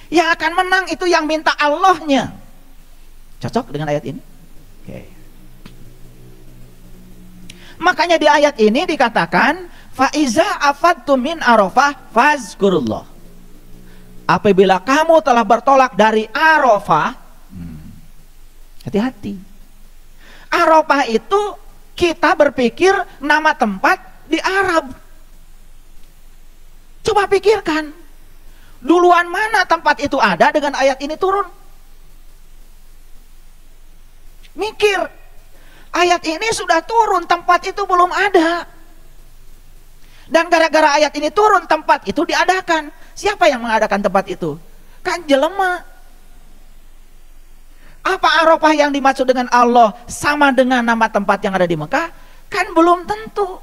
Yang akan menang itu yang minta Allahnya. Cocok dengan ayat ini? Oke. Makanya di ayat ini dikatakan faiza afadtum min Arafah fazkurullah. Apabila kamu telah bertolak dari Arafah, hati-hati. Arafah itu kita berpikir nama tempat di Arab. Coba pikirkan, duluan mana tempat itu ada dengan ayat ini turun? Mikir, ayat ini sudah turun, tempat itu belum ada. Dan gara-gara ayat ini turun, tempat itu diadakan. Siapa yang mengadakan tempat itu? Kan jelema. Apa Arafah yang dimaksud dengan Allah sama dengan nama tempat yang ada di Mekah? Kan belum tentu.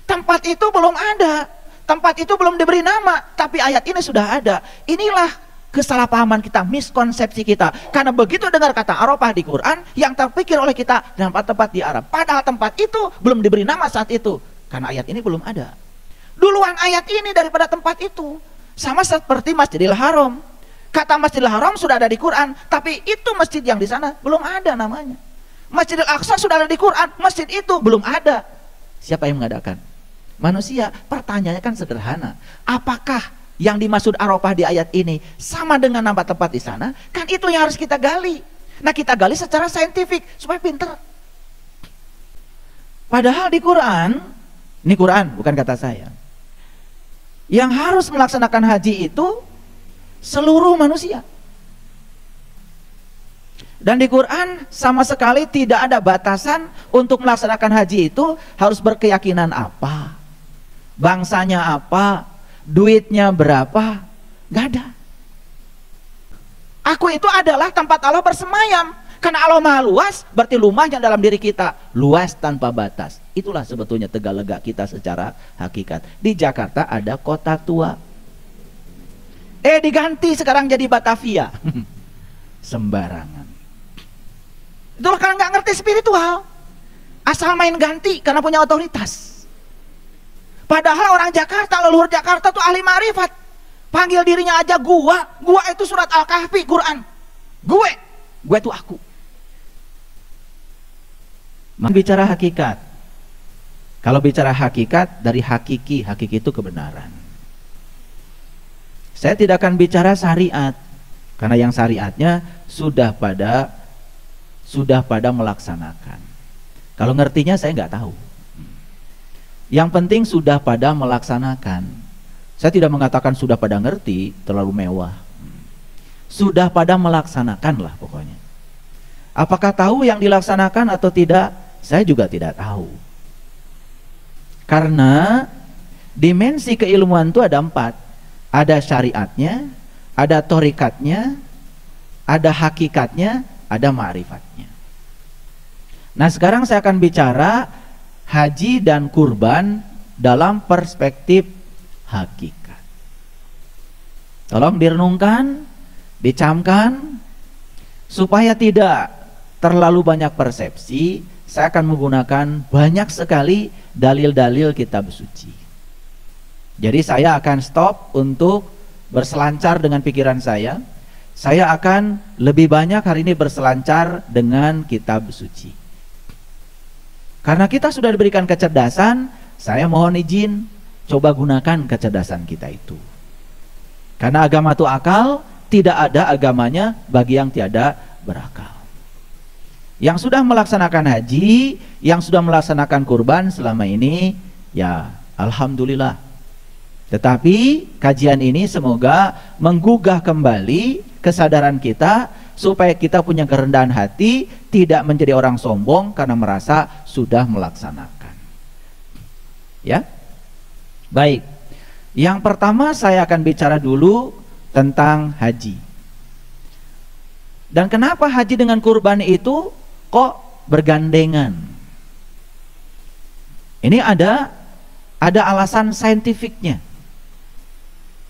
Tempat itu belum ada. Tempat itu belum diberi nama. Tapi ayat ini sudah ada. Inilah kesalahpahaman kita, miskonsepsi kita. Karena begitu dengar kata Arafah di Quran, yang terpikir oleh kita tempat-tempat di Arab. Padahal tempat itu belum diberi nama saat itu. Karena ayat ini belum ada. Duluan ayat ini daripada tempat itu. Sama seperti Masjidil Haram. Kata Masjidil Haram sudah ada di Quran, tapi itu masjid yang di sana belum ada namanya. Masjidil Aqsa sudah ada di Quran, masjid itu belum ada. Siapa yang mengadakan? Manusia. Pertanyaannya kan sederhana. Apakah yang dimaksud Arafah di ayat ini sama dengan nama tempat di sana? Kan itu yang harus kita gali. Nah, kita gali secara saintifik supaya pinter. Padahal di Quran, ini Quran bukan kata saya, yang harus melaksanakan haji itu seluruh manusia. Dan di Quran sama sekali tidak ada batasan untuk melaksanakan haji itu harus berkeyakinan apa, bangsanya apa, duitnya berapa, gak ada. Aku itu adalah tempat Allah bersemayam. Karena Allah maha luas, berarti rumahnya dalam diri kita luas tanpa batas. Itulah sebetulnya Tegalega kita secara hakikat. Di Jakarta ada kota tua, diganti sekarang jadi Batavia. Sembarangan. Itulah karena nggak ngerti spiritual, asal main ganti karena punya otoritas. Padahal orang Jakarta, leluhur Jakarta tuh ahli ma'rifat. Panggil dirinya aja gua itu surat Al-Kahfi Quran. Gue itu aku. Bicara hakikat. Kalau bicara hakikat dari hakiki itu kebenaran. Saya tidak akan bicara syariat, karena yang syariatnya sudah pada melaksanakan. Kalau ngertinya saya nggak tahu. Yang penting sudah pada melaksanakan. Saya tidak mengatakan sudah pada ngerti, terlalu mewah. Sudah pada melaksanakan lah pokoknya. Apakah tahu yang dilaksanakan atau tidak? Saya juga tidak tahu. Karena dimensi keilmuan itu ada 4. Ada syariatnya, ada torikatnya, ada hakikatnya, ada ma'rifatnya. Nah, sekarang saya akan bicara haji dan kurban dalam perspektif hakikat. Tolong direnungkan, dicamkan, supaya tidak terlalu banyak persepsi. Saya akan menggunakan banyak sekali dalil-dalil kitab suci. Jadi saya akan stop untuk berselancar dengan pikiran saya. Saya akan lebih banyak hari ini berselancar dengan kitab suci. Karena kita sudah diberikan kecerdasan, saya mohon izin coba gunakan kecerdasan kita itu. Karena agama itu akal, tidak ada agamanya bagi yang tiada berakal. Yang sudah melaksanakan haji, yang sudah melaksanakan kurban selama ini, ya alhamdulillah. Tetapi kajian ini semoga menggugah kembali kesadaran kita, supaya kita punya kerendahan hati, tidak menjadi orang sombong karena merasa sudah melaksanakan. Ya, baik. Yang pertama saya akan bicara dulu tentang haji. Dan kenapa haji dengan kurban itu kok bergandengan? Ini ada alasan saintifiknya.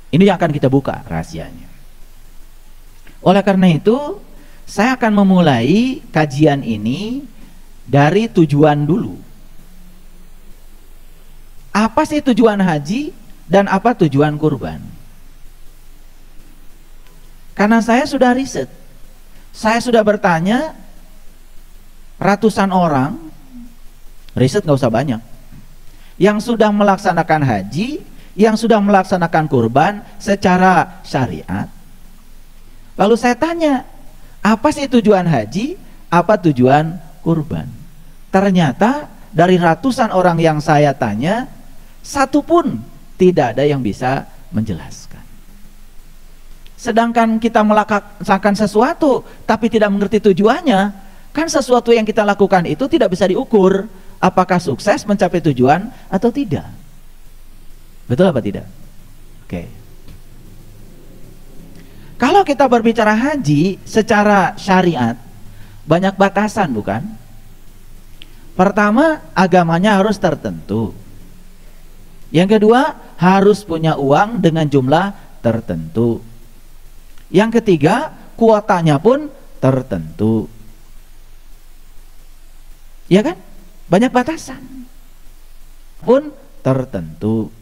Ini yang akan kita buka rahasianya. Oleh karena itu, saya akan memulai kajian ini dari tujuan dulu. Apa sih tujuan haji dan apa tujuan kurban? Karena saya sudah riset, saya sudah bertanya ratusan orang, riset nggak usah banyak, yang sudah melaksanakan haji, yang sudah melaksanakan kurban secara syariat. Lalu saya tanya, apa sih tujuan haji, apa tujuan kurban? Ternyata dari ratusan orang yang saya tanya, satu pun tidak ada yang bisa menjelaskan. Sedangkan kita melaksanakan sesuatu tapi tidak mengerti tujuannya, kan sesuatu yang kita lakukan itu tidak bisa diukur apakah sukses mencapai tujuan atau tidak. Betul apa tidak? Oke. Kalau kita berbicara haji secara syariat, banyak batasan, bukan? Pertama, agamanya harus tertentu. Yang kedua, harus punya uang dengan jumlah tertentu. Yang ketiga, kuotanya pun tertentu. Ya kan? Banyak batasan pun tertentu.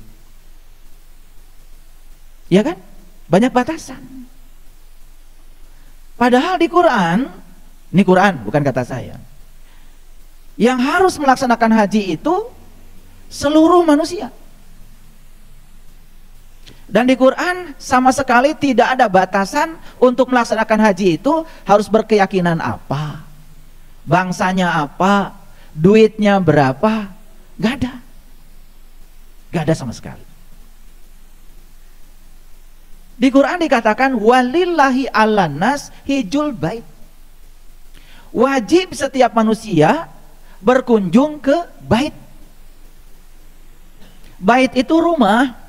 Ya kan? Banyak batasan. Padahal di Quran, ini Quran bukan kata saya, yang harus melaksanakan haji itu seluruh manusia. Dan di Quran sama sekali tidak ada batasan untuk melaksanakan haji itu harus berkeyakinan apa, bangsanya apa, duitnya berapa, gak ada. Gak ada sama sekali. Di Quran dikatakan walillahi 'alan nas hijjul bait. Wajib setiap manusia berkunjung ke bait. Bait itu rumah.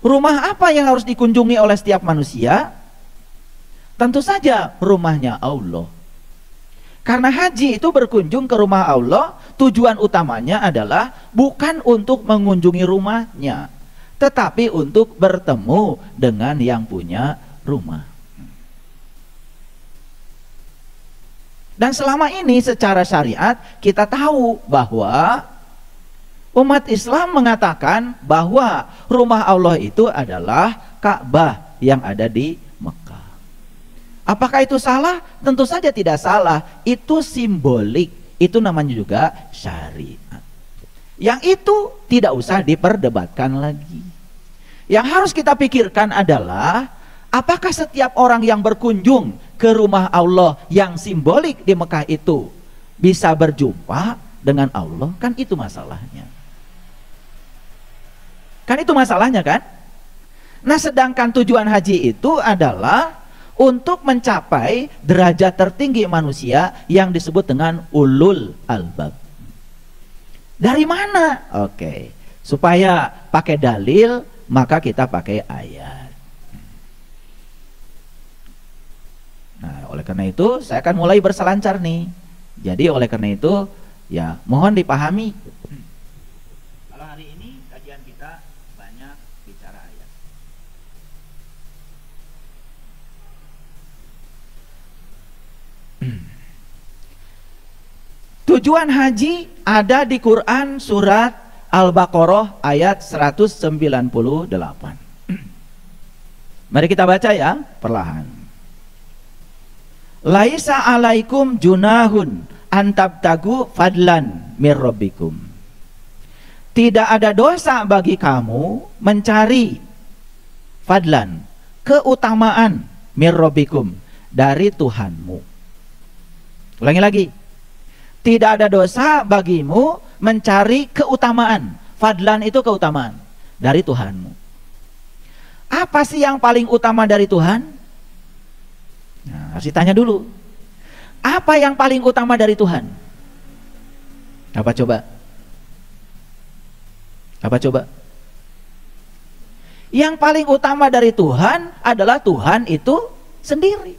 Rumah apa yang harus dikunjungi oleh setiap manusia? Tentu saja rumahnya Allah. Karena haji itu berkunjung ke rumah Allah, tujuan utamanya adalah bukan untuk mengunjungi rumahnya, tetapi untuk bertemu dengan yang punya rumah. Dan selama ini secara syariat kita tahu bahwa umat Islam mengatakan bahwa rumah Allah itu adalah Ka'bah yang ada di Mekah. Apakah itu salah? Tentu saja tidak salah. Itu simbolik. Itu namanya juga syariat. Yang itu tidak usah diperdebatkan lagi. Yang harus kita pikirkan adalah apakah setiap orang yang berkunjung ke rumah Allah yang simbolik di Mekah itu bisa berjumpa dengan Allah? Kan itu masalahnya. Kan itu masalahnya kan? Nah, sedangkan tujuan haji itu adalah untuk mencapai derajat tertinggi manusia yang disebut dengan ulul albab. Dari mana? Oke. Supaya pakai dalil, maka kita pakai ayat. Nah, oleh karena itu saya akan mulai berselancar nih. Jadi oleh karena itu ya mohon dipahami. Kalau hari ini kajian kita banyak bicara ayat. Tujuan haji ada di Quran surat Al-Baqarah ayat 198. Mari kita baca ya, perlahan. Laisa alaikum junahun antabtagu fadlan mir rabbikum. Tidak ada dosa bagi kamu mencari fadlan, keutamaan mir rabbikum, dari Tuhanmu. Ulangi lagi. Tidak ada dosa bagimu mencari keutamaan. Fadlan itu keutamaan dari Tuhanmu. Apa sih yang paling utama dari Tuhan? Nah, harus ditanya dulu. Apa yang paling utama dari Tuhan? Apa coba? Apa coba? Yang paling utama dari Tuhan adalah Tuhan itu sendiri.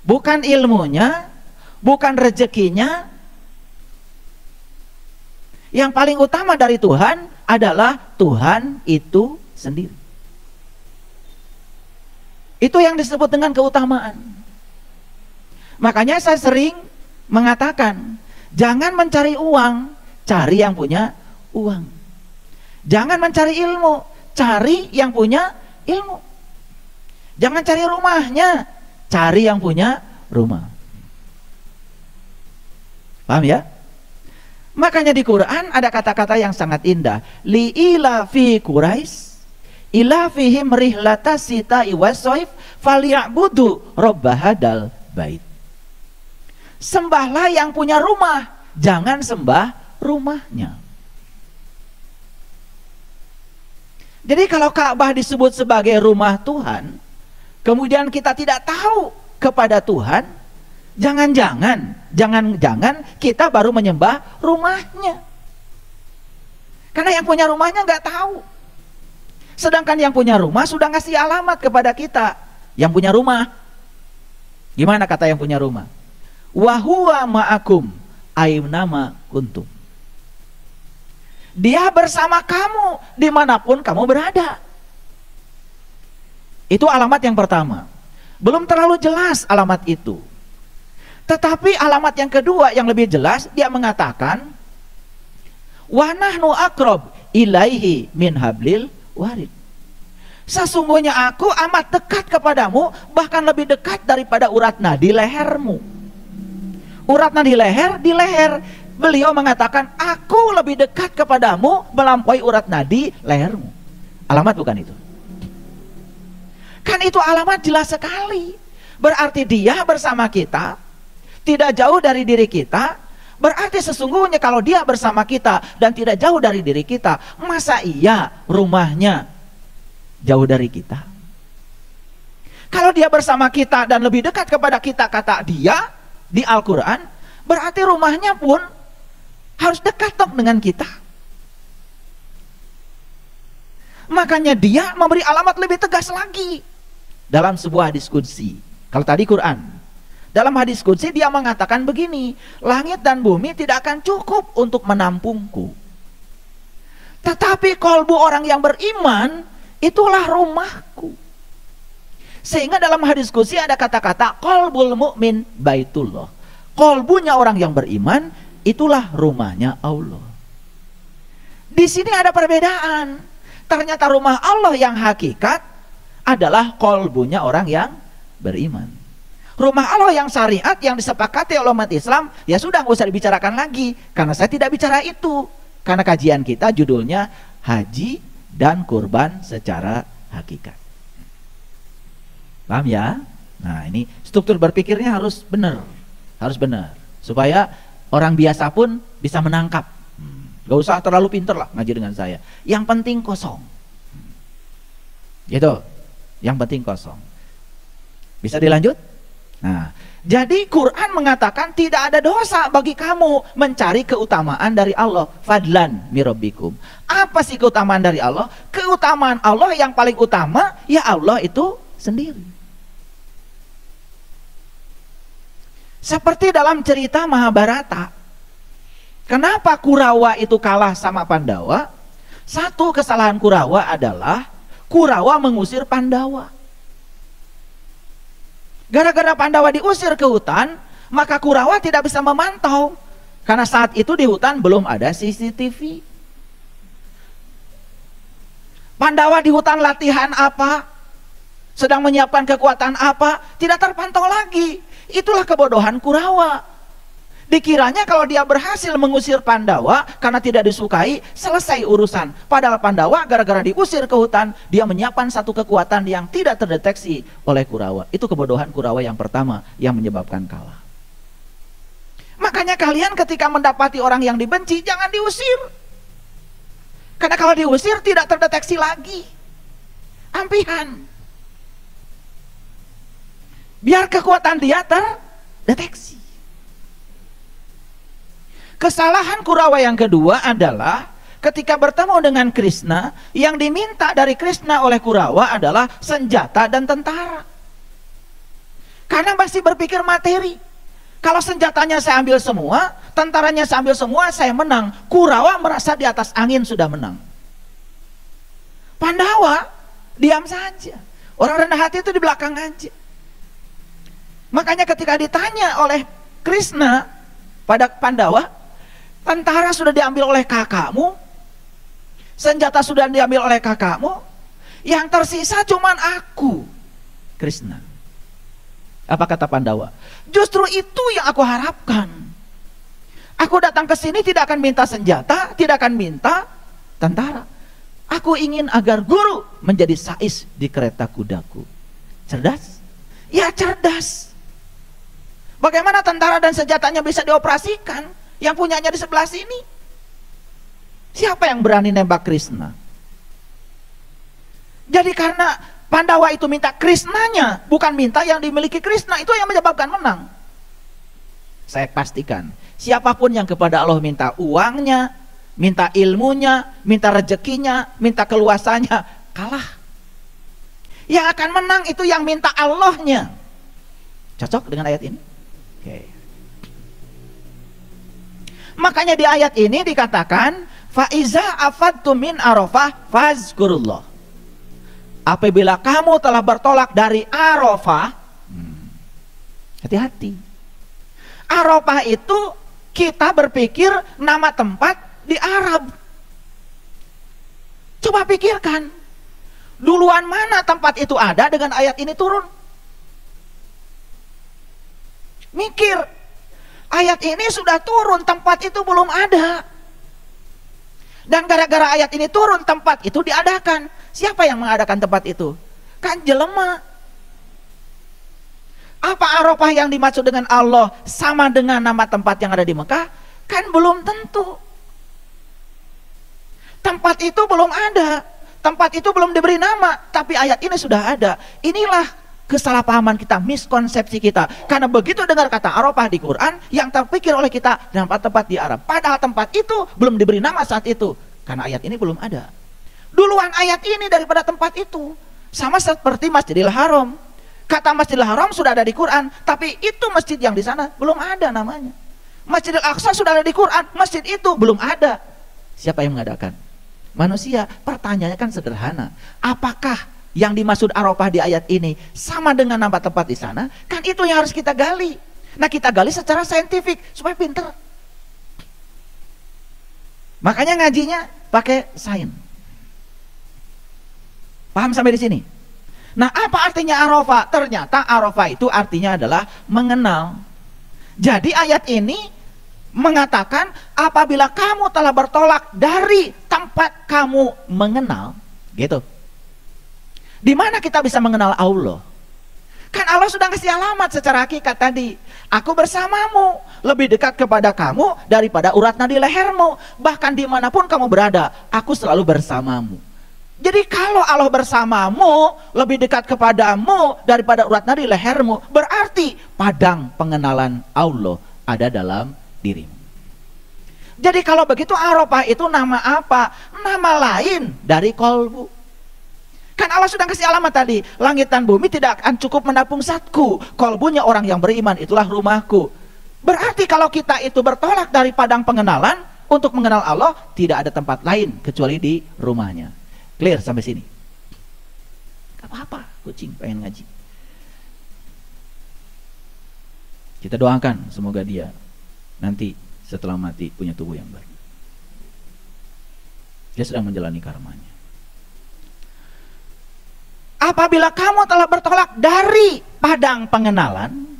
Bukan ilmunya, bukan rezekinya. Yang paling utama dari Tuhan adalah Tuhan itu sendiri. Itu yang disebut dengan keutamaan. Makanya saya sering mengatakan, jangan mencari uang, cari yang punya uang. Jangan mencari ilmu, cari yang punya ilmu. Jangan cari rumahnya, cari yang punya rumah. Paham ya? Makanya di Quran ada kata-kata yang sangat indah. Li ilafi Quraisy ilafihim rihlata sita'i wassoif falyabudu robbahadal bait. Sembahlah yang punya rumah, jangan sembah rumahnya. Jadi kalau Ka'bah disebut sebagai rumah Tuhan, kemudian kita tidak tahu kepada Tuhan, jangan-jangan kita baru menyembah rumahnya. Karena yang punya rumahnya nggak tahu. Sedangkan yang punya rumah sudah ngasih alamat kepada kita. Yang punya rumah, gimana kata yang punya rumah? Wa huwa ma'akum aynama kuntum. Dia bersama kamu dimanapun kamu berada. Itu alamat yang pertama. Belum terlalu jelas alamat itu. Tetapi alamat yang kedua yang lebih jelas, dia mengatakan wa nahnu aqrab ilaihi min hablil warid. Sesungguhnya aku amat dekat kepadamu, bahkan lebih dekat daripada urat nadi lehermu. Urat nadi leher di leher. Beliau mengatakan aku lebih dekat kepadamu melampaui urat nadi lehermu. Alamat bukan itu? Kan itu alamat jelas sekali. Berarti dia bersama kita, tidak jauh dari diri kita. Berarti sesungguhnya kalau dia bersama kita dan tidak jauh dari diri kita, masa iya rumahnya jauh dari kita? Kalau dia bersama kita dan lebih dekat kepada kita, kata dia di Al-Quran, berarti rumahnya pun harus dekat dong dengan kita. Makanya dia memberi alamat lebih tegas lagi dalam sebuah diskusi. Kalau tadi Quran, dalam hadis qudsi dia mengatakan begini, langit dan bumi tidak akan cukup untuk menampungku, tetapi kolbu orang yang beriman itulah rumahku. Sehingga dalam hadis qudsi ada kata-kata qalbul mu'min baitullah. Kolbunya orang yang beriman itulah rumahnya Allah. Di sini ada perbedaan. Ternyata rumah Allah yang hakikat adalah kolbunya orang yang beriman. Rumah Allah yang syariat, yang disepakati oleh umat Islam, ya sudah nggak usah dibicarakan lagi. Karena saya tidak bicara itu. Karena kajian kita judulnya Haji dan Kurban secara hakikat. Paham ya? Nah ini struktur berpikirnya harus benar. Harus benar. Supaya orang biasa pun bisa menangkap. Gak usah terlalu pinter lah ngaji dengan saya. Yang penting kosong. Gitu. Yang penting kosong. Bisa dilanjut? Nah, jadi Quran mengatakan tidak ada dosa bagi kamu mencari keutamaan dari Allah. Fadlan mirabbikum. Apa sih keutamaan dari Allah? Keutamaan Allah yang paling utama, ya Allah itu sendiri. Seperti dalam cerita Mahabharata. Kenapa Kurawa itu kalah sama Pandawa? Satu kesalahan Kurawa adalah Kurawa mengusir Pandawa. Gara-gara Pandawa diusir ke hutan, maka Kurawa tidak bisa memantau. Karena saat itu di hutan belum ada CCTV. Pandawa di hutan latihan apa? Sedang menyiapkan kekuatan apa? Tidak terpantau lagi. Itulah kebodohan Kurawa. Dikiranya kalau dia berhasil mengusir Pandawa karena tidak disukai, selesai urusan. Padahal Pandawa gara-gara diusir ke hutan, dia menyiapkan satu kekuatan yang tidak terdeteksi oleh Kurawa. Itu kebodohan Kurawa yang pertama yang menyebabkan kalah. Makanya kalian ketika mendapati orang yang dibenci, jangan diusir. Karena kalau diusir tidak terdeteksi lagi. Ampihan. Biar kekuatan dia terdeteksi. Kesalahan Kurawa yang kedua adalah ketika bertemu dengan Krishna, yang diminta dari Krishna oleh Kurawa adalah senjata dan tentara. Karena masih berpikir materi. Kalau senjatanya saya ambil semua, tentaranya saya ambil semua, saya menang. Kurawa merasa di atas angin sudah menang. Pandawa diam saja. Orang rendah hati itu di belakang aja. Makanya ketika ditanya oleh Krishna pada Pandawa, tentara sudah diambil oleh kakakmu, senjata sudah diambil oleh kakakmu, yang tersisa cuman aku. Krishna. Apa kata Pandawa? Justru itu yang aku harapkan. Aku datang ke sini tidak akan minta senjata, tidak akan minta tentara. Aku ingin agar guru menjadi sais di kereta kudaku. Cerdas? Ya cerdas. Bagaimana tentara dan senjatanya bisa dioperasikan? Yang punyanya di sebelah sini. Siapa yang berani nembak Krishna? Jadi karena Pandawa itu minta Krishnanya, bukan minta yang dimiliki Krishna, itu yang menyebabkan menang. Saya pastikan, siapapun yang kepada Allah minta uangnya, minta ilmunya, minta rezekinya, minta keluasannya, kalah. Yang akan menang itu yang minta Allahnya. Cocok dengan ayat ini? Oke. Makanya di ayat ini dikatakan, faiza afadtum min arafah fazkurullah. Apabila kamu telah bertolak dari Arafah, hati-hati. Arafah itu kita berpikir nama tempat di Arab. Coba pikirkan, duluan mana tempat itu ada dengan ayat ini turun? Mikir, ayat ini sudah turun, tempat itu belum ada. Dan gara-gara ayat ini turun, tempat itu diadakan. Siapa yang mengadakan tempat itu? Kan jelema. Apa Arafah yang dimaksud dengan Allah sama dengan nama tempat yang ada di Mekah? Kan belum tentu. Tempat itu belum ada. Tempat itu belum diberi nama. Tapi ayat ini sudah ada. Inilah kesalahpahaman kita, miskonsepsi kita. Karena begitu dengar kata Arafah di Quran, yang terpikir oleh kita tempat-tempat di Arab. Padahal tempat itu belum diberi nama saat itu. Karena ayat ini belum ada. Duluan ayat ini daripada tempat itu. Sama seperti Masjidil Haram. Kata Masjidil Haram sudah ada di Quran, tapi itu masjid yang di sana belum ada namanya. Masjidil Aqsa sudah ada di Quran, masjid itu belum ada. Siapa yang mengadakan? Manusia. Pertanyaannya kan sederhana. Apakah yang dimaksud Arafah di ayat ini sama dengan nama tempat di sana? Kan itu yang harus kita gali. Nah, kita gali secara saintifik supaya pinter. Makanya ngajinya pakai sains. Paham sampai di sini? Nah, apa artinya Arafah? Ternyata Arafah itu artinya adalah mengenal. Jadi ayat ini mengatakan apabila kamu telah bertolak dari tempat kamu mengenal, gitu. Di mana kita bisa mengenal Allah? Kan Allah sudah ngasih alamat secara hakikat tadi. Aku bersamamu, lebih dekat kepada kamu daripada urat nadi lehermu. Bahkan dimanapun kamu berada, aku selalu bersamamu. Jadi kalau Allah bersamamu, lebih dekat kepadamu daripada urat nadi lehermu, berarti padang pengenalan Allah ada dalam dirimu. Jadi kalau begitu Arafah itu nama apa? Nama lain dari kolbu. Kan Allah sudah kasih alamat tadi, langit dan bumi tidak akan cukup menampung zatku, kolbunya orang yang beriman itulah rumahku. Berarti kalau kita itu bertolak dari padang pengenalan untuk mengenal Allah, tidak ada tempat lain kecuali di rumahnya. Clear sampai sini? Gak apa-apa, kucing pengen ngaji. Kita doakan semoga dia nanti setelah mati punya tubuh yang baru. Dia sedang menjalani karmanya. Apabila kamu telah bertolak dari padang pengenalan,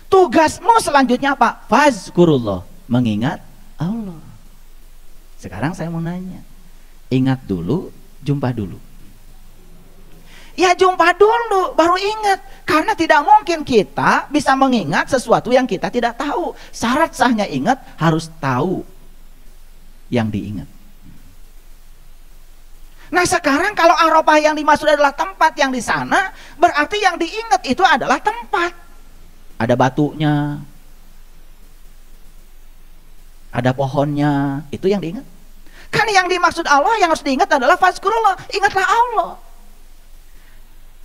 tugasmu selanjutnya apa? Fazkurullah, mengingat Allah. Sekarang saya mau nanya, ingat dulu, jumpa dulu. Ya jumpa dulu, baru ingat. Karena tidak mungkin kita bisa mengingat sesuatu yang kita tidak tahu. Syarat sahnya ingat harus tahu yang diingat. Nah sekarang kalau Arafah yang dimaksud adalah tempat yang di sana, berarti yang diingat itu adalah tempat. Ada batunya, ada pohonnya, itu yang diingat. Kan yang dimaksud Allah yang harus diingat adalah fazkurullah, ingatlah Allah.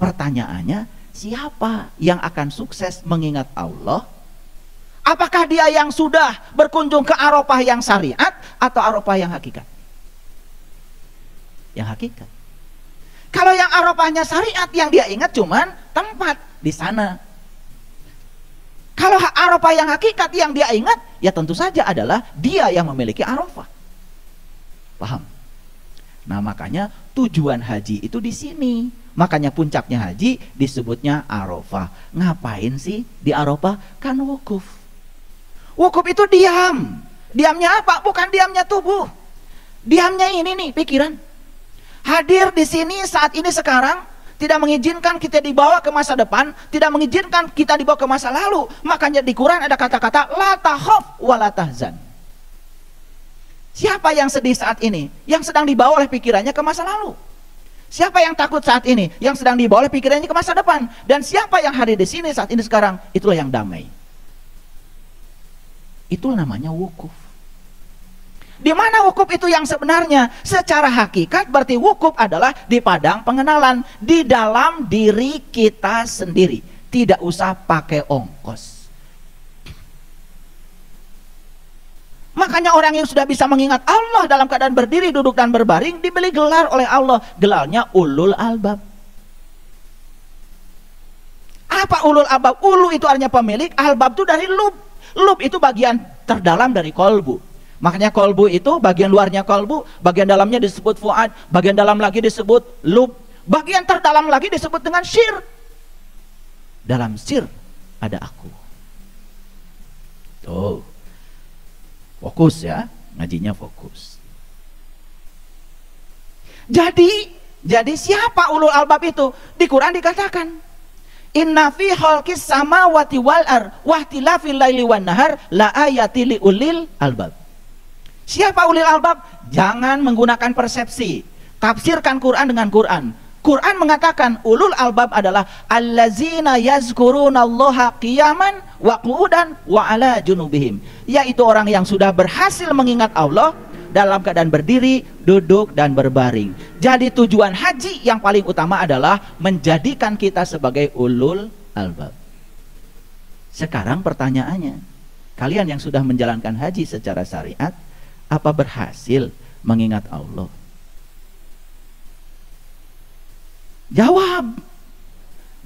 Pertanyaannya, siapa yang akan sukses mengingat Allah? Apakah dia yang sudah berkunjung ke Arafah yang syariat atau Arafah yang hakikat? Yang hakikat. Kalau yang Arafahnya syariat, yang dia ingat cuman tempat di sana. Kalau Arafah yang hakikat yang dia ingat, ya tentu saja adalah dia yang memiliki Arafah. Paham? Nah, makanya tujuan haji itu di sini. Makanya puncaknya haji disebutnya Arafah. Ngapain sih di Arafah? Kan wukuf. Wukuf itu diam. Diamnya apa? Bukan diamnya tubuh. Diamnya ini nih, pikiran. Hadir di sini saat ini sekarang tidak mengizinkan kita dibawa ke masa depan, tidak mengizinkan kita dibawa ke masa lalu. Makanya di Quran ada kata-kata la takhaf wa la tahzan. Siapa yang sedih saat ini? Yang sedang dibawa oleh pikirannya ke masa lalu. Siapa yang takut saat ini? Yang sedang dibawa oleh pikirannya ke masa depan. Dan siapa yang hadir di sini saat ini sekarang? Itulah yang damai. Itu namanya wukuf. Di mana wukuf itu yang sebenarnya? Secara hakikat berarti wukuf adalah di padang pengenalan, di dalam diri kita sendiri. Tidak usah pakai ongkos. Makanya orang yang sudah bisa mengingat Allah dalam keadaan berdiri, duduk, dan berbaring diberi gelar oleh Allah. Gelarnya ulul albab. Apa ulul albab? Ulu itu artinya pemilik, albab itu dari lub. Lub itu bagian terdalam dari kolbu. Makanya kolbu itu bagian luarnya kolbu, bagian dalamnya disebut fuad, bagian dalam lagi disebut lub, bagian terdalam lagi disebut dengan syir. Dalam syir ada aku. Tuh. Fokus ya, ngajinya fokus. Jadi siapa ulul albab itu? Di Quran dikatakan, inna fi khalqis samawati wal ardh wa ikhtilafil laili wan nahar la ayati li ulil albab. Siapa ulil albab? Jangan menggunakan persepsi. Tafsirkan Quran dengan Quran. Quran mengatakan ulul albab adalah allazina yazkurunallaha qiyaman wa qu'udan wa ala junubihim, yaitu orang yang sudah berhasil mengingat Allah dalam keadaan berdiri, duduk, dan berbaring. Jadi tujuan haji yang paling utama adalah menjadikan kita sebagai ulul albab. Sekarang pertanyaannya, kalian yang sudah menjalankan haji secara syariat, apa berhasil mengingat Allah? Jawab.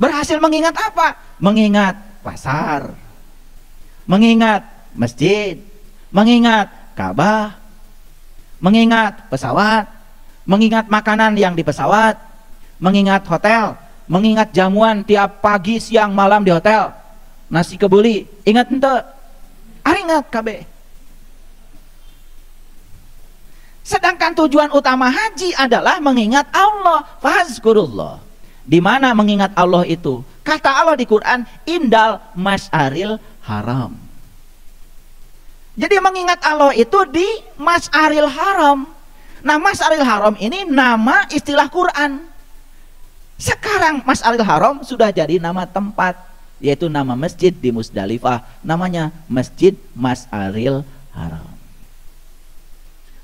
Berhasil mengingat apa? Mengingat pasar, mengingat masjid, mengingat Ka'bah, mengingat pesawat, mengingat makanan yang di pesawat, mengingat hotel, mengingat jamuan tiap pagi, siang, malam di hotel, nasi kebuli. Ingat ente? Ingat KB. Sedangkan tujuan utama haji adalah mengingat Allah. Fazkurullah. Di mana mengingat Allah itu? Kata Allah di Quran, indal mas'aril haram. Jadi mengingat Allah itu di mas'aril haram. Nah, mas'aril haram ini nama istilah Quran. Sekarang mas'aril haram sudah jadi nama tempat, yaitu nama masjid di Musdalifah. Namanya Masjid Mas'aril Haram.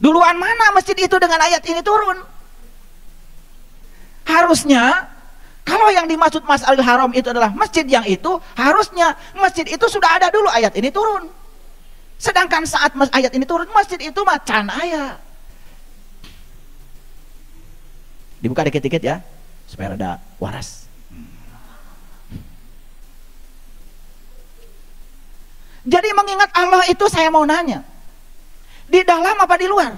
Duluan mana masjid itu dengan ayat ini turun? Harusnya kalau yang dimaksud Mas'aril Haram itu adalah masjid yang itu, harusnya masjid itu sudah ada dulu ayat ini turun. Sedangkan saat ayat ini turun, masjid itu macan ayat. Dibuka dikit-dikit ya, supaya ada waras. Jadi mengingat Allah itu saya mau nanya, di dalam apa di luar?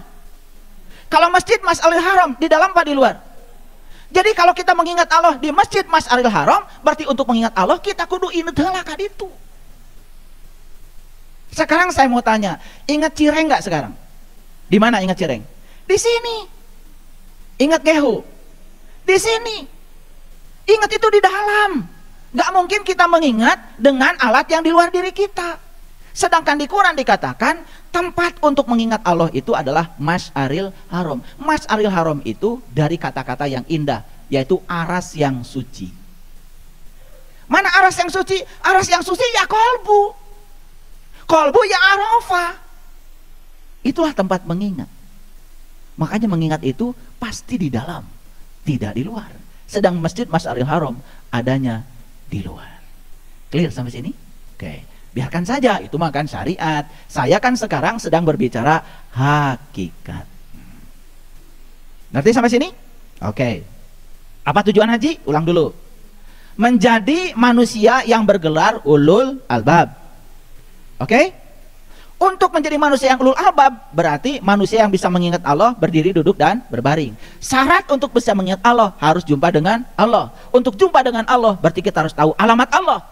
Kalau masjid Mas'aril Haram, di dalam apa di luar? Jadi kalau kita mengingat Allah di masjid Mas'aril Haram, berarti untuk mengingat Allah kita kudu inget heula ka ditu. Sekarang saya mau tanya, ingat Cireng nggak sekarang? Di mana ingat Cireng? Di sini. Ingat Gehu? Di sini. Ingat itu di dalam. Nggak mungkin kita mengingat dengan alat yang di luar diri kita. Sedangkan di Quran dikatakan tempat untuk mengingat Allah itu adalah Mas'aril Haram. Mas'aril Haram itu dari kata-kata yang indah, yaitu aras yang suci. Mana aras yang suci? Aras yang suci ya kolbu. Kolbu ya Arafah. Itulah tempat mengingat. Makanya mengingat itu pasti di dalam, tidak di luar. Sedang Masjid Mas'aril Haram adanya di luar. Clear sampai sini? Oke. Biarkan saja, itu makan syariat. Saya kan sekarang sedang berbicara hakikat. Ngerti sampai sini? Oke. Apa tujuan haji? Ulang dulu. Menjadi manusia yang bergelar ulul albab. Oke? Untuk menjadi manusia yang ulul albab berarti manusia yang bisa mengingat Allah, berdiri, duduk, dan berbaring. Syarat untuk bisa mengingat Allah harus jumpa dengan Allah. Untuk jumpa dengan Allah berarti kita harus tahu alamat Allah.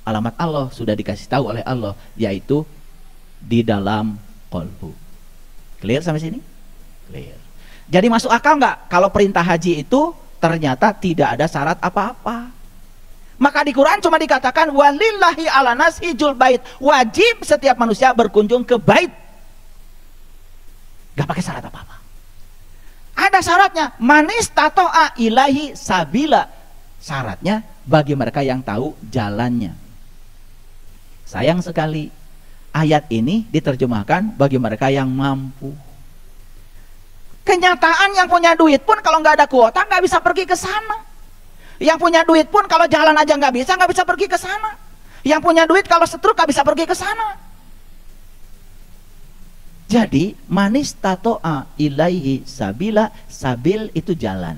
Alamat Allah sudah dikasih tahu oleh Allah, yaitu di dalam qalbu. Clear sampai sini? Clear. Jadi masuk akal nggak kalau perintah haji itu ternyata tidak ada syarat apa-apa? Maka di Quran cuma dikatakan walillahi ala nas hijjul bait, wajib setiap manusia berkunjung ke bait. Gak pakai syarat apa-apa. Ada syaratnya, manis tato'a ilahi sabila. Syaratnya bagi mereka yang tahu jalannya. Sayang sekali ayat ini diterjemahkan bagi mereka yang mampu. Kenyataan yang punya duit pun kalau nggak ada kuota nggak bisa pergi ke sana. Yang punya duit pun kalau jalan aja nggak bisa pergi ke sana. Yang punya duit kalau setruk nggak bisa pergi ke sana. Jadi manis tato'a ilaihi sabila, sabil itu jalan.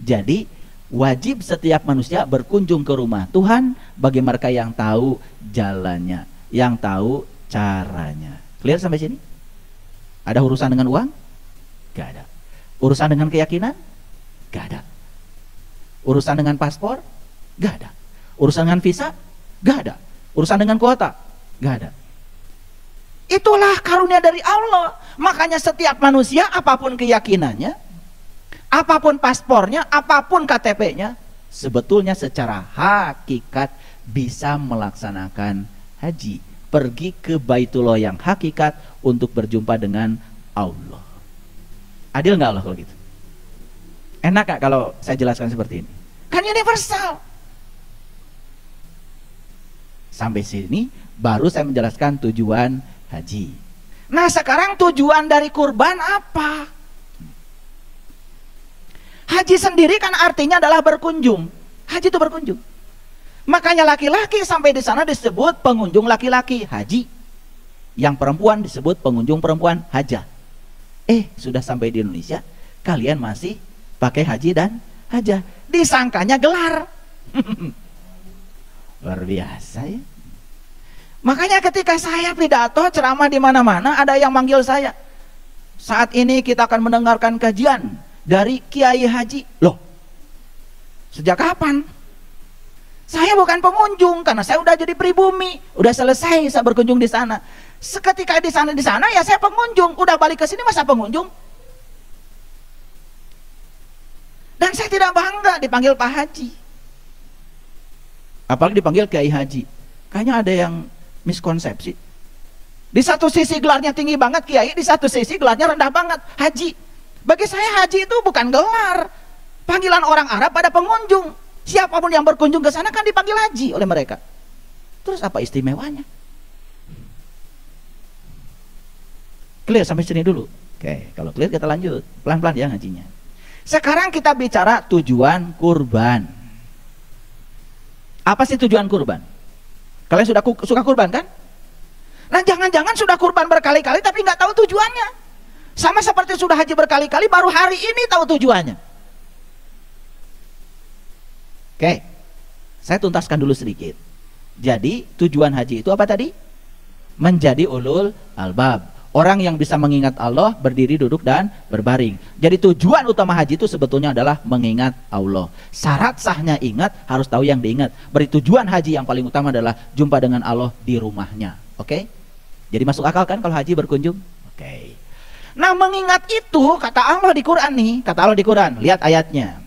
Jadi wajib setiap manusia berkunjung ke rumah Tuhan bagi mereka yang tahu jalannya, yang tahu caranya. Clear sampai sini? Ada urusan dengan uang? Gak ada. Urusan dengan keyakinan? Gak ada. Urusan dengan paspor? Gak ada. Urusan dengan visa? Gak ada. Urusan dengan kuota? Gak ada. Itulah karunia dari Allah. Makanya setiap manusia apapun keyakinannya, apapun paspornya, apapun KTP-nya, sebetulnya secara hakikat bisa melaksanakan haji. Pergi ke Baitullah yang hakikat untuk berjumpa dengan Allah. Adil nggak Allah kalau gitu? Enak gak kalau saya jelaskan seperti ini? Kan universal. Sampai sini baru saya menjelaskan tujuan haji. Nah sekarang tujuan dari kurban apa? Haji sendiri kan artinya adalah berkunjung. Haji itu berkunjung. Makanya laki-laki sampai di sana disebut pengunjung laki-laki, haji. Yang perempuan disebut pengunjung perempuan, hajah. Sudah sampai di Indonesia, kalian masih pakai haji dan hajah. Disangkanya gelar. Luar biasa ya. Makanya ketika saya pidato ceramah di mana-mana, ada yang manggil saya. Saat ini kita akan mendengarkan kajian dari Kiai Haji. Loh, sejak kapan? Saya bukan pengunjung karena saya udah jadi pribumi, udah selesai saya berkunjung di sana. Seketika di sana ya saya pengunjung, udah balik ke sini masa pengunjung? Dan saya tidak bangga dipanggil Pak Haji. Apalagi dipanggil Kiai Haji. Kayaknya ada yang miskonsepsi. Di satu sisi gelarnya tinggi banget Kiai, di satu sisi gelarnya rendah banget Haji. Bagi saya haji itu bukan gelar. Panggilan orang Arab pada pengunjung. Siapapun yang berkunjung ke sana kan dipanggil haji oleh mereka. Terus apa istimewanya? Clear sampai sini dulu. Oke, kalau clear kita lanjut. Pelan-pelan ya ngajinya. Sekarang kita bicara tujuan kurban. Apa sih tujuan kurban? Kalian sudah suka kurban kan? Nah jangan-jangan sudah kurban berkali-kali tapi nggak tahu tujuannya. Sama seperti sudah haji berkali-kali baru hari ini tahu tujuannya. Oke, saya tuntaskan dulu sedikit. Jadi tujuan haji itu apa tadi? Menjadi ulul albab. Orang yang bisa mengingat Allah, berdiri, duduk, dan berbaring. Jadi tujuan utama haji itu sebetulnya adalah mengingat Allah. Syarat sahnya ingat, harus tahu yang diingat. Berarti tujuan haji yang paling utama adalah jumpa dengan Allah di rumahnya. Oke? Jadi masuk akal kan kalau haji berkunjung? Oke. Nah mengingat itu, kata Allah di Quran nih, kata Allah di Quran, lihat ayatnya.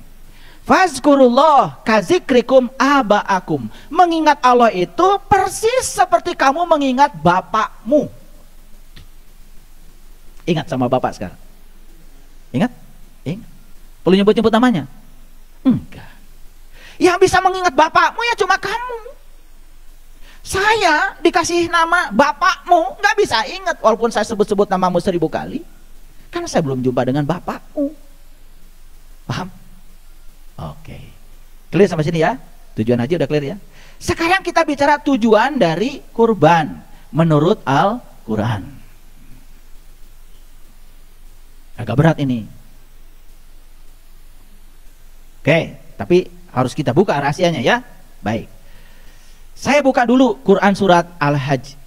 Fazkurullah kazikrikum aba'akum. Mengingat Allah itu persis seperti kamu mengingat bapakmu. Ingat sama bapak sekarang? Ingat? Ingat. Perlu nyebut-nyebut namanya? Enggak. Yang bisa mengingat bapakmu ya cuma kamu. Saya dikasih nama bapakmu nggak bisa ingat walaupun saya sebut-sebut namamu 1000 kali. Karena saya belum jumpa dengan bapakmu. Paham? Oke. Clear sampai sini ya? Tujuan haji udah clear ya? Sekarang kita bicara tujuan dari kurban menurut Al-Quran. Agak berat ini. Oke, tapi harus kita buka rahasianya ya. Baik. Saya buka dulu Quran surat Al-Hajj.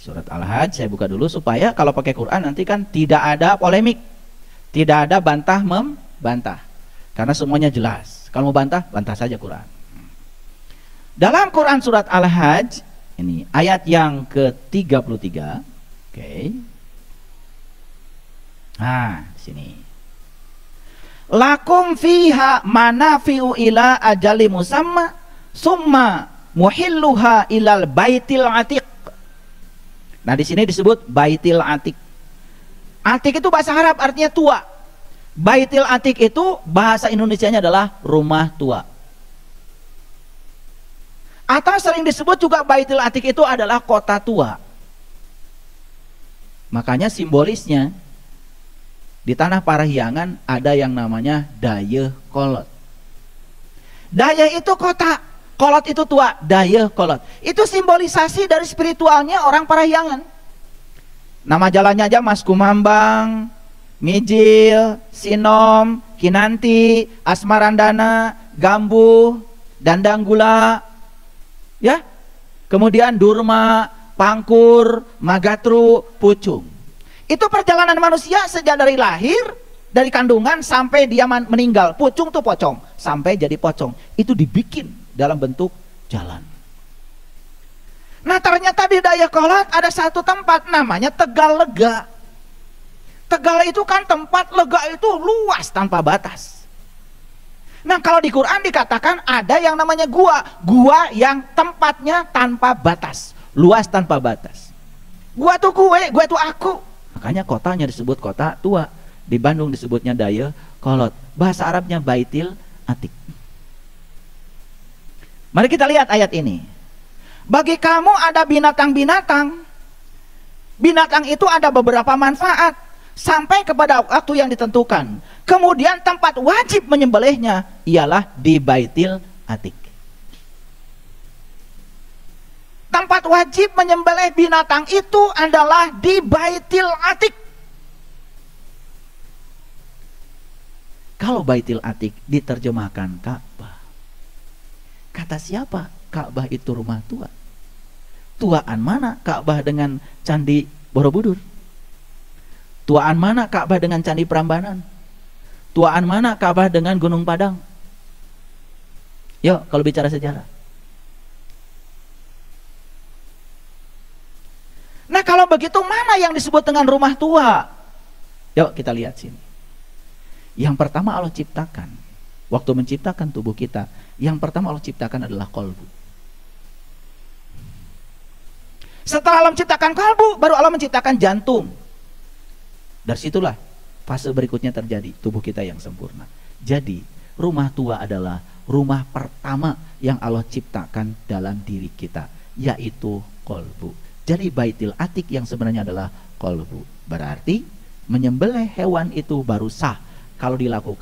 Surat Al-Hajj saya buka dulu supaya kalau pakai Quran nanti kan tidak ada polemik, tidak ada bantah membantah, karena semuanya jelas. Kalau mau bantah, bantah saja Quran. Dalam Quran surat Al-Hajj ini ayat yang ke-33. Oke. Nah, di sini. Lakum fiha manafi'u ila ajali musamma summa muhilluha ilal baitil atiq. Nah, di sini disebut baitil atiq. Atiq itu bahasa Arab artinya tua. Baitil atiq itu bahasa Indonesianya adalah rumah tua. Atau sering disebut juga baitil atiq itu adalah kota tua. Makanya simbolisnya di tanah Parahyangan ada yang namanya Dayeuh Kolot. Dayeuh itu kota, Kolot itu tua, Dayeuh Kolot. Itu simbolisasi dari spiritualnya orang Parahyangan. Nama jalannya aja Mas Kumambang, Mijil, Sinom, Kinanti, Asmarandana, Gambuh, Dandanggula, ya. Kemudian Durma, Pangkur, Magatru, Pucung. Itu perjalanan manusia sejak dari lahir, dari kandungan sampai dia meninggal. Pucung tuh pocong, sampai jadi pocong. Itu dibikin dalam bentuk jalan. Nah, ternyata di Dayeuh Kolot ada satu tempat namanya Tegal Lega. Tegal itu kan tempat lega itu luas tanpa batas. Nah, kalau di Quran dikatakan ada yang namanya gua. Gua yang tempatnya tanpa batas, luas tanpa batas. Gua tuh gue tuh aku. Makanya kotanya disebut kota tua. Di Bandung disebutnya Dayeuh Kolot. Bahasa Arabnya Baitil Atiq. Mari kita lihat ayat ini. Bagi kamu ada binatang-binatang. Binatang itu ada beberapa manfaat sampai kepada waktu yang ditentukan. Kemudian tempat wajib menyembelihnya ialah di Baitil Atiq. Tempat wajib menyembelih binatang itu adalah di Baitil Atiq. Kalau Baitil Atiq diterjemahkan Ka'bah. Kata siapa? Ka'bah itu rumah tua. Tuaan mana Ka'bah dengan Candi Borobudur? Tuaan mana Ka'bah dengan Candi Prambanan? Tuaan mana Ka'bah dengan Gunung Padang? Yuk, kalau bicara sejarah. Nah, kalau begitu mana yang disebut dengan rumah tua? Yuk kita lihat sini. Yang pertama Allah ciptakan. Waktu menciptakan tubuh kita, yang pertama Allah ciptakan adalah kolbu. Setelah Allah menciptakan kalbu, baru Allah menciptakan jantung. Dari situlah fase berikutnya terjadi, tubuh kita yang sempurna. Jadi rumah tua adalah rumah pertama yang Allah ciptakan dalam diri kita, yaitu kolbu. Jadi Baitil Atiq yang sebenarnya adalah kolbu. Berarti menyembelih hewan itu baru sah kalau dilakukan